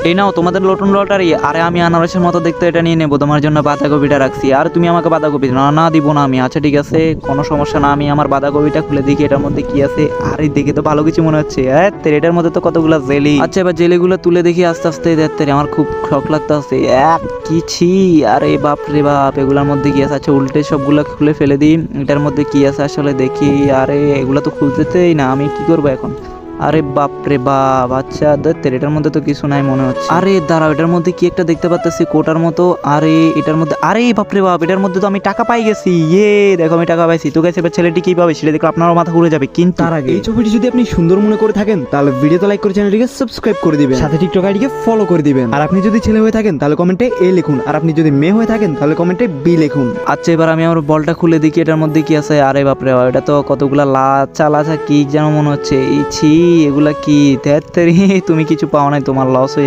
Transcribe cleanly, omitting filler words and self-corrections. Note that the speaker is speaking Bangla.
এই নাও তোমাদের নতুন লটারি। আরে আমি আনারসের মতো দেখতে এটা নিয়ে নেবো, তোমার জন্য বাঁধাকপিটা রাখছি। আর তুমি আমাকে বাঁধাকপি না না দিব না আমি। আচ্ছা ঠিক আছে, কোনো সমস্যা না। আমি আমার বাঁধাকপিটা খুলে দেখি এটার মধ্যে কি আছে। আরে দেখে তো ভালো কিছু মনে হচ্ছে। এটার মধ্যে তো কতগুলো জেলি। আচ্ছা এবার জেলিগুলো তুলে দেখি আস্তে আস্তে। দেখতে আমার খুব শখ লাগতে আছে। কিছি, আরে বাপ রে বাপ, এগুলোর মধ্যে কি আছে? আচ্ছা উল্টে সবগুলো খুলে ফেলে দিই। এটার মধ্যে কি আছে আসলে দেখি। আরে এগুলো তো খুলতেই না, আমি কি করবো এখন? আরে বাপ রে বাপ, আচ্ছা দেখতে এটার মধ্যে তো কিছু নাই মনে হচ্ছে। আরে দাঁড়াও, এটার মধ্যে কি একটা দেখতে পাচ্ছি কোটার মতো। আরে এটার মধ্যে, আরে বাপ রে বাপ, এটার মধ্যে তো আমি টাকা পাই গেছি। দেখো আমি টাকা পাইছি। তো গেছে এবার ছেলেটি কি পাবে সেটা দেখো আপনারও মাথা ঘুরে যাবে। কিন্তু তার আগে এই ছবিটি যদি আপনি সুন্দর মনে করে থাকেন তাহলে ভিডিওতে লাইক করে চ্যানেলটিকে সাবস্ক্রাইব করে দিবেন, সাথে টিকটক আইডিকে ফলো করে দিবেন। আর আপনি যদি ছেলে হয়ে থাকেন তাহলে কমেন্টে এ লিখুন, আর আপনি যদি মেয়ে হয়ে থাকেন তাহলে কমেন্টে বি লিখুন। আচ্ছা এবার আমি আমার বলটা খুলে দেখি এটার মধ্যে কি আছে। আরে বাপ রে বাপ, এটা তো কতগুলা লাচা লাচা কি যেন মনে হচ্ছে। ছি এগুলা কি? ধ্যাত্তেরি, তুমি কিছু পাও নাই, তোমার লস হয়ে